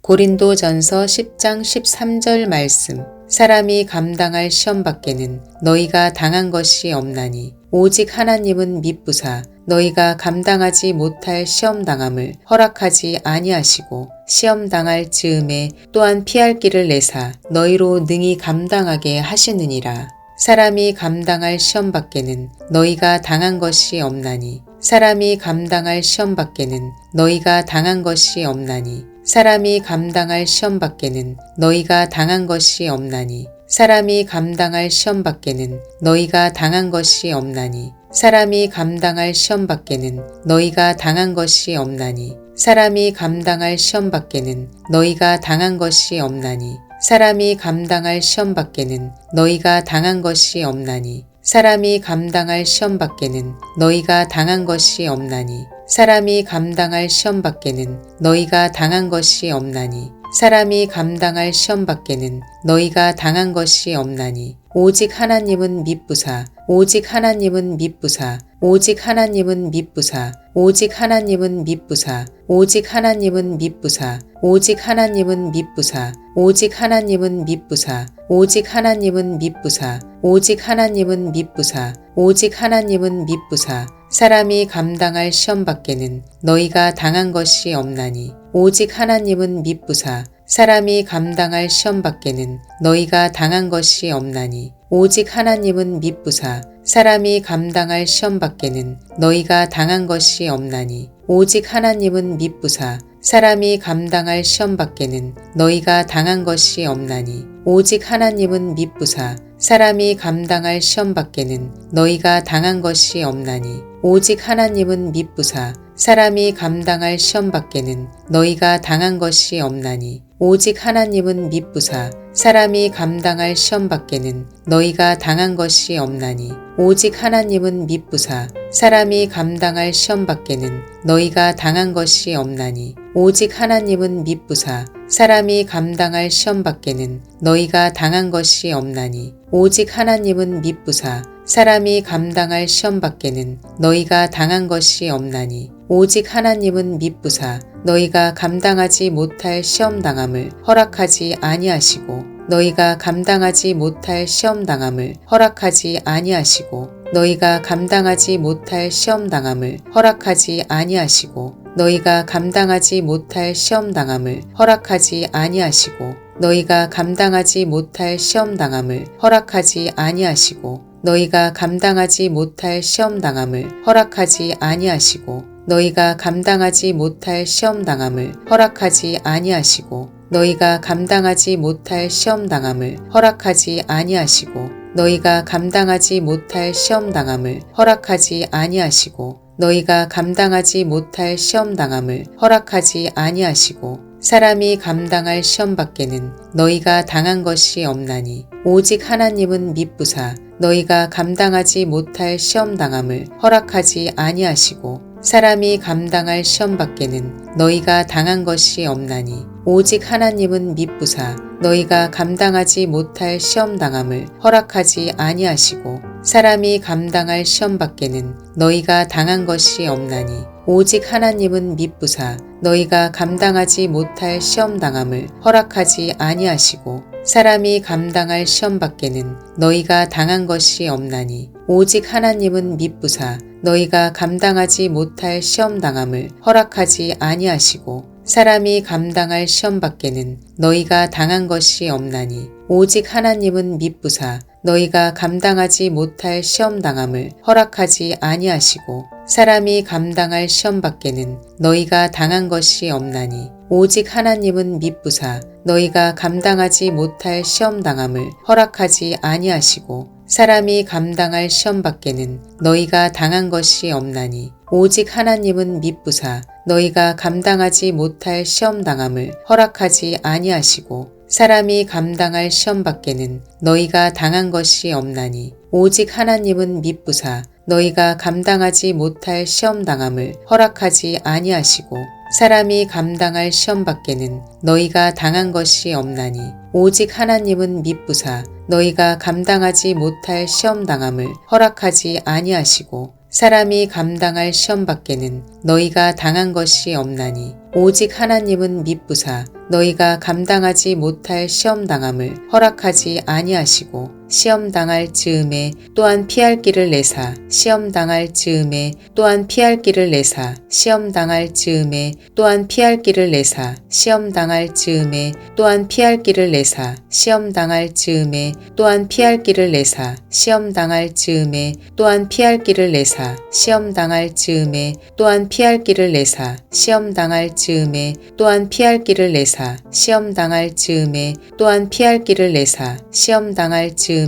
고린도전서 10장 13절 말씀. 사람이 감당할 시험 밖에는 너희가 당한 것이 없나니 오직 하나님은 미쁘사 너희가 감당하지 못할 시험 당함을 허락하지 아니하시고 시험 당할 즈음에 또한 피할 길을 내사 너희로 능히 감당하게 하시느니라. 사람이 감당할 시험 밖에는 너희가 당한 것이 없나니 사람이 감당할 시험 밖에는 너희가 당한 것이 없나니 사람이 감당할 시험 밖에는 너희가 당한 것이 없나니 사람이 감당할 시험 밖에는 너희가 당한 것이 없나니 사람이 감당할 시험 밖에는 너희가 당한 것이 없나니 사람이 감당할 시험 밖에는 너희가 당한 것이 없나니 사람이 감당할 시험 밖에는 너희가 당한 것이 없나니 사람이 감당할 시험 밖에는 너희가 당한 것이 없나니 사람이 감당할 시험 밖에는 너희가 당한 것이 없나니 사람이 감당할 시험 밖에는 너희가 당한 것이 없나니 오직 하나님은 미쁘사 오직 하나님은 미쁘사 오직 하나님은 미쁘사 오직 하나님은 미쁘사 오직 하나님은 미쁘사 오직 하나님은 미쁘사 오직 하나님은 미쁘사 오직 하나님은 미쁘사 오직 하나님은 미쁘사 오직 하나님은 미쁘사 사람이 감당할 시험 밖에는 너희가 당한 것이 없나니 오직 하나님은 미쁘사 사람이 감당할 시험 밖에는 너희가 당한 것이 없나니 오직 하나님은 미쁘사 사람이 감당할 시험 밖에는 너희가 당한 것이 없나니 오직 하나님은 미쁘사 사람이 감당할 시험 밖에는 너희가 당한 것이 없나니 오직 하나님은 미쁘사 사람이 감당할 시험 밖에는 너희가 당한 것이 없나니 오직 하나님은 미쁘사 사람이 감당할 시험 밖에는 너희가 당한 것이 없나니 오직 하나님은 미쁘사 사람이 감당할 시험 밖에는 너희가 당한 것이 없나니 오직 하나님은 미쁘사 사람이 감당할 시험 밖에는 너희가 당한 것이 없나니 오직 하나님은 미쁘사 사람이 감당할 시험 밖에는 너희가 당한 것이 없나니 오직 하나님은 미쁘사 사람이 감당할 시험 밖에는 너희가 당한 것이 없나니 오직 하나님은 미쁘사 너희가 감당하지 못할 시험 당함을 허락하지 아니하시고 너희가 감당하지 못할 시험 당함을 허락하지 아니하시고 너희가 감당하지 못할 시험 당함을 허락하지 아니하시고 너희가 감당하지 못할 시험 당함을 허락하지 아니하시고 너희가 감당하지 못할 시험 당함을 허락하지 아니하시고 너희가 감당하지 못할 시험 당함을 허락하지 아니하시고 너희가 감당하지 못할 시험 당함을 허락하지 아니하시고 너희가 감당하지 못할 시험 당함을 허락하지 아니하시고 너희가 감당하지 못할 시험 당함을 허락하지 아니하시고 너희가 감당하지 못할 시험 당함을 허락하지 아니하시고 사람이 감당할 시험 밖에는 너희가 당한 것이 없나니 오직 하나님은 미쁘사 너희가 감당하지 못할 시험 당함을 허락하지 아니하시고 사람이 감당할 시험 밖에는 너희가 당한 것이 없나니 오직 하나님은 미쁘사 너희가 감당하지 못할 시험 당함을 허락하지 아니하시고 사람이 감당할 시험 밖에는 너희가 당한 것이 없나니 오직 하나님은 미쁘사 너희가 감당하지 못할 시험 당함을 허락하지 아니하시고 사람이 감당할 시험 밖에는 너희가 당한 것이 없나니 오직 하나님은 미쁘사 너희가 감당하지 못할 시험 당함을 허락하지 아니하시고 사람이 감당할 시험 밖에는 너희가 당한 것이 없나니 오직 하나님은 미쁘사 너희가 감당하지 못할 시험 당함을 허락하지 아니하시고 사람이 감당할 시험 밖에는 너희가 당한 것이 없나니 오직 하나님은 미쁘사 너희가 감당하지 못할 시험 당함을 허락하지 아니하시고 사람이 감당할 시험 밖에는 너희가 당한 것이 없나니 오직 하나님은 미쁘사 너희가 감당하지 못할 시험 당함을 허락하지 아니하시고 사람이 감당할 시험 밖에는 너희가 당한 것이 없나니 오직 하나님은 미쁘사 너희가 감당하지 못할 시험 당함을 허락하지 아니하시고 사람이 감당할 시험 밖에는 너희가 당한 것이 없나니 오직 하나님은 미쁘사 너희가 감당하지 못할 시험 당함을 허락하지 아니하시고 사람이 감당할 시험 밖에는 너희가 당한 것이 없나니 오직 하나님은 미쁘사 너희가 감당하지 못할 시험당함을 허락하지 아니하시고 시험당할 즈음에 또한 피할 길을 내사 시험당할 즈음에 또한 피할 길을 내사 시험당할 즈음에 또한 피할 길을 내사 시험당할 즈음에 또한 피할 길을 내사 시험당할 즈음에 또한 피할 길을 내사 시험당할 즈음에 또한 피할 길을 내사 시험당할 즈음에 또한 피할 길을 내사 시험당할 즈음에 또한 피할 길을 내사 시험당할 즈음에 또한 피할 길을 내사 시험당할 즈음에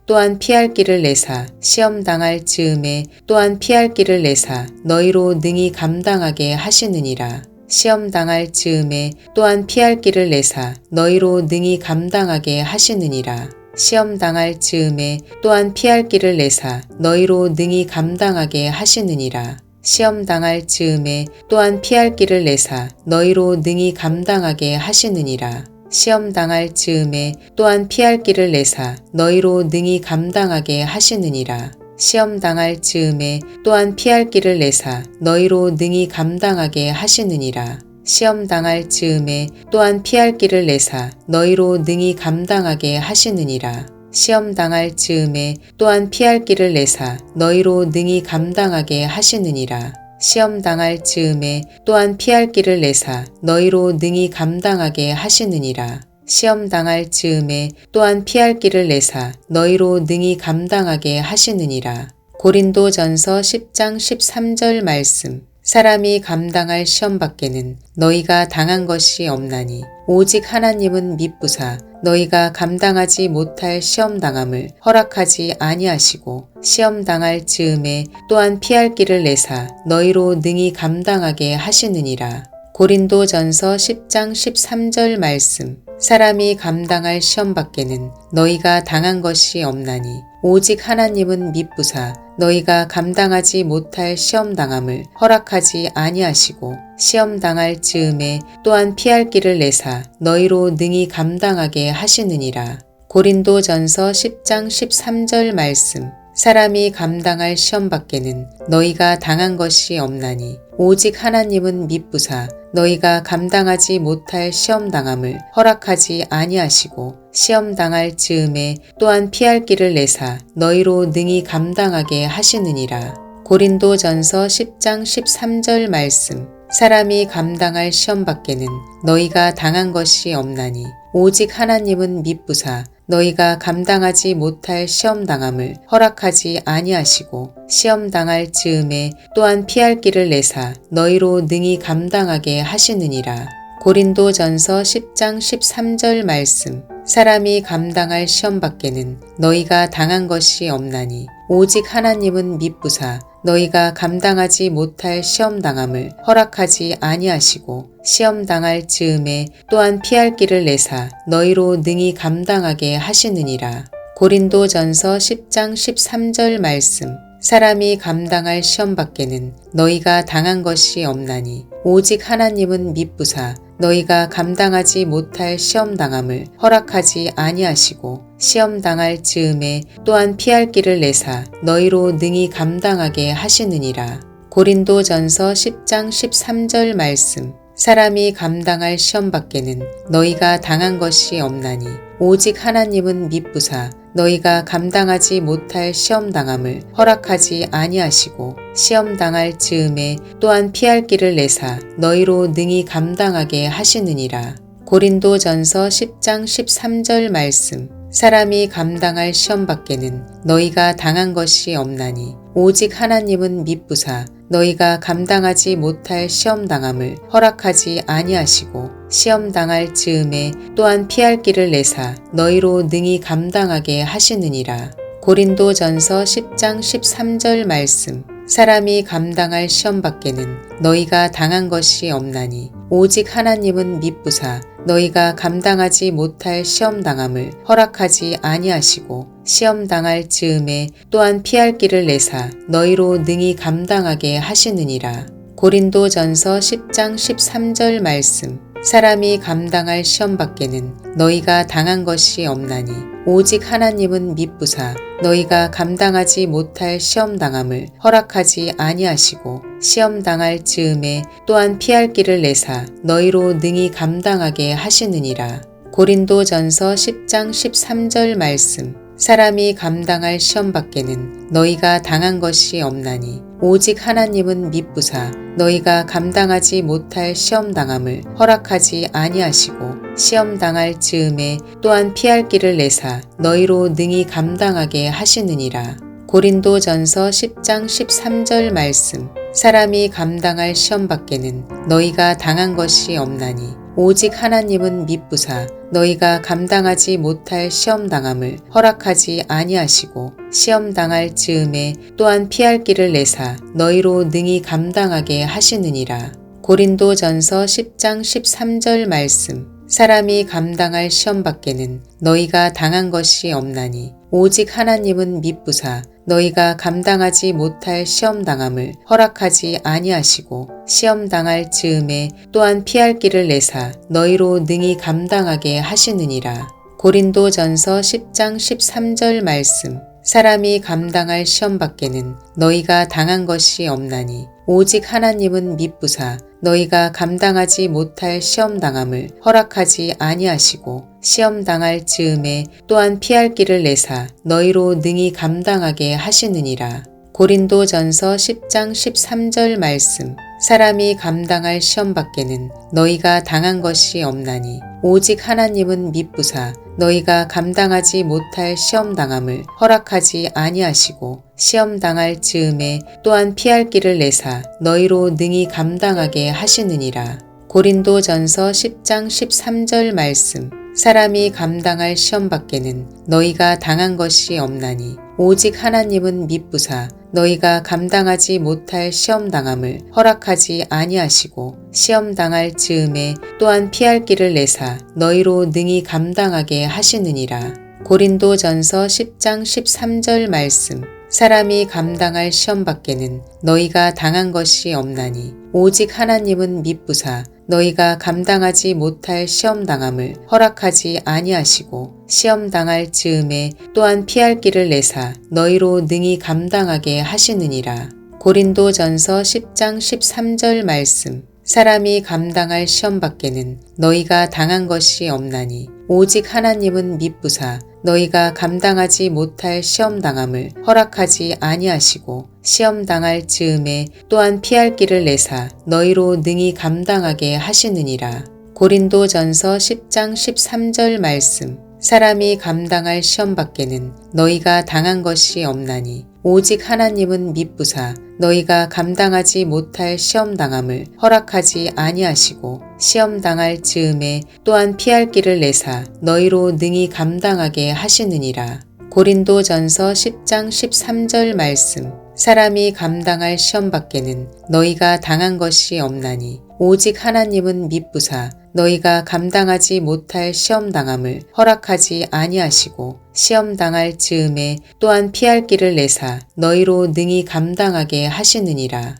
또한 피할 길을 내사 시험당할 즈음에 또한 피할 길을 내사 너희로 능히 감당하게 하시느니라. 시험당할 즈음에 또한 피할 길을 내사 너희로 능히 감당하게 하시느니라. 시험당할 즈음에 또한 피할 길을 내사 너희로 능히 감당하게 하시느니라. 시험당할 즈음에 또한 피할 길을 내사 너희로 능히 감당하게 하시느니라. 시험당할 즈음에 또한 피할 길을 내사 너희로 능히 감당하게 하시느니라. 시험당할 즈음에 또한 피할 길을 내사 너희로 능히 감당하게 하시느니라. 시험당할 즈음에 또한 피할 길을 내사 너희로 능히 감당하게 하시느니라. 시험당할 즈음에 또한 피할 길을 내사 너희로 능히 감당하게 하시느니라. 시험당할 즈음에 또한 피할 길을 내사 너희로 능히 감당하게 하시느니라. 시험당할 즈음에 또한 피할 길을 내사 너희로 능히 감당하게 하시느니라. 고린도전서 10장 13절 말씀. 사람이 감당할 시험밖에는 너희가 당한 것이 없나니 오직 하나님은 미쁘사 너희가 감당하지 못할 시험당함을 허락하지 아니하시고 시험당할 즈음에 또한 피할 길을 내사 너희로 능히 감당하게 하시느니라. 고린도전서 10장 13절 말씀. 사람이 감당할 시험밖에는 너희가 당한 것이 없나니 오직 하나님은 미쁘사 너희가 감당하지 못할 시험당함을 허락하지 아니하시고 시험당할 즈음에 또한 피할 길을 내사 너희로 능히 감당하게 하시느니라. 고린도전서 10장 13절 말씀. 사람이 감당할 시험밖에는 너희가 당한 것이 없나니 오직 하나님은 미쁘사 너희가 감당하지 못할 시험당함을 허락하지 아니하시고 시험당할 즈음에 또한 피할 길을 내사 너희로 능히 감당하게 하시느니라. 고린도전서 10장 13절 말씀. 사람이 감당할 시험밖에는 너희가 당한 것이 없나니 오직 하나님은 미쁘사 너희가 감당하지 못할 시험당함을 허락하지 아니하시고 시험당할 즈음에 또한 피할 길을 내사 너희로 능히 감당하게 하시느니라. 고린도전서 10장 13절 말씀. 사람이 감당할 시험밖에는 너희가 당한 것이 없나니 오직 하나님은 미쁘사 너희가 감당하지 못할 시험당함을 허락하지 아니하시고 시험당할 즈음에 또한 피할 길을 내사 너희로 능히 감당하게 하시느니라. 고린도전서 10장 13절 말씀. 사람이 감당할 시험밖에는 너희가 당한 것이 없나니 오직 하나님은 미쁘사 너희가 감당하지 못할 시험당함을 허락하지 아니하시고 시험당할 즈음에 또한 피할 길을 내사 너희로 능히 감당하게 하시느니라. 고린도전서 10장 13절 말씀. 사람이 감당할 시험밖에는 너희가 당한 것이 없나니 오직 하나님은 미쁘사 너희가 감당하지 못할 시험당함을 허락하지 아니하시고 시험당할 즈음에 또한 피할 길을 내사 너희로 능히 감당하게 하시느니라. 고린도전서 10장 13절 말씀. 사람이 감당할 시험밖에는 너희가 당한 것이 없나니 오직 하나님은 미쁘사 너희가 감당하지 못할 시험당함을 허락하지 아니하시고 시험당할 즈음에 또한 피할 길을 내사 너희로 능히 감당하게 하시느니라. 고린도전서 10장 13절 말씀. 사람이 감당할 시험밖에는 너희가 당한 것이 없나니 오직 하나님은 미쁘사 너희가 감당하지 못할 시험당함을 허락하지 아니하시고 시험당할 즈음에 또한 피할 길을 내사 너희로 능히 감당하게 하시느니라. 고린도전서 10장 13절 말씀. 사람이 감당할 시험 밖에는 너희가 당한 것이 없나니 오직 하나님은 미쁘사 너희가 감당하지 못할 시험 당함을 허락하지 아니하시고 시험 당할 즈음에 또한 피할 길을 내사 너희로 능히 감당하게 하시느니라. 고린도전서 10장 13절 말씀. 사람이 감당할 시험 밖에는 너희가 당한 것이 없나니 오직 하나님은 미쁘사 너희가 감당하지 못할 시험 당함을 허락하지 아니하시고 시험 당할 즈음에 또한 피할 길을 내사 너희로 능히 감당하게 하시느니라. 고린도전서 10장 13절 말씀. 사람이 감당할 시험 밖에는 너희가 당한 것이 없나니 오직 하나님은 미쁘사 너희가 감당하지 못할 시험 당함을 허락하지 아니하시고 시험 당할 즈음에 또한 피할 길을 내사 너희로 능히 감당하게 하시느니라. 고린도전서 10장 13절 말씀. 사람이 감당할 시험 밖에는 너희가 당한 것이 없나니 오직 하나님은 미쁘사 너희가 감당하지 못할 시험 당함을 허락하지 아니하시고 시험 당할 즈음에 또한 피할 길을 내사 너희로 능히 감당하게 하시느니라. 고린도전서 10장 13절 말씀. 사람이 감당할 시험 밖에는 너희가 당한 것이 없나니 오직 하나님은 미쁘사 너희가 감당하지 못할 시험 당함을 허락하지 아니하시고 시험 당할 즈음에 또한 피할 길을 내사 너희로 능히 감당하게 하시느니라. 고린도전서 10장 13절 말씀. 사람이 감당할 시험 밖에는 너희가 당한 것이 없나니 오직 하나님은 미쁘사 너희가 감당하지 못할 시험 당함을 허락하지 아니하시고 시험 당할 즈음에 또한 피할 길을 내사 너희로 능히 감당하게 하시느니라. 고린도전서 10장 13절 말씀. 사람이 감당할 시험 밖에는 너희가 당한 것이 없나니 오직 하나님은 미쁘사 너희가 감당하지 못할 시험 당함을 허락하지 아니하시고 시험 당할 즈음에 또한 피할 길을 내사 너희로 능히 감당하게 하시느니라. 고린도전서 10장 13절 말씀. 사람이 감당할 시험 밖에는 너희가 당한 것이 없나니 오직 하나님은 미쁘사 너희가 감당하지 못할 시험 당함을 허락하지 아니하시고 시험 당할 즈음에 또한 피할 길을 내사 너희로 능히 감당하게 하시느니라. 고린도전서 10장 13절 말씀. 사람이 감당할 시험 밖에는 너희가 당한 것이 없나니 오직 하나님은 미쁘사 너희가 감당하지 못할 시험 당함을 허락하지 아니하시고 시험 당할 즈음에 또한 피할 길을 내사 너희로 능히 감당하게 하시느니라. 고린도전서 10장 13절 말씀. 사람이 감당할 시험 밖에는 너희가 당한 것이 없나니 오직 하나님은 미쁘사 너희가 감당하지 못할 시험 당함을 허락하지 아니하시고 시험 당할 즈음에 또한 피할 길을 내사 너희로 능히 감당하게 하시느니라. 고린도전서 10장 13절 말씀. 사람이 감당할 시험 밖에는 너희가 당한 것이 없나니 오직 하나님은 미쁘사 너희가 감당하지 못할 시험 당함을 허락하지 아니하시고 시험 당할 즈음에 또한 피할 길을 내사 너희로 능히 감당하게 하시느니라.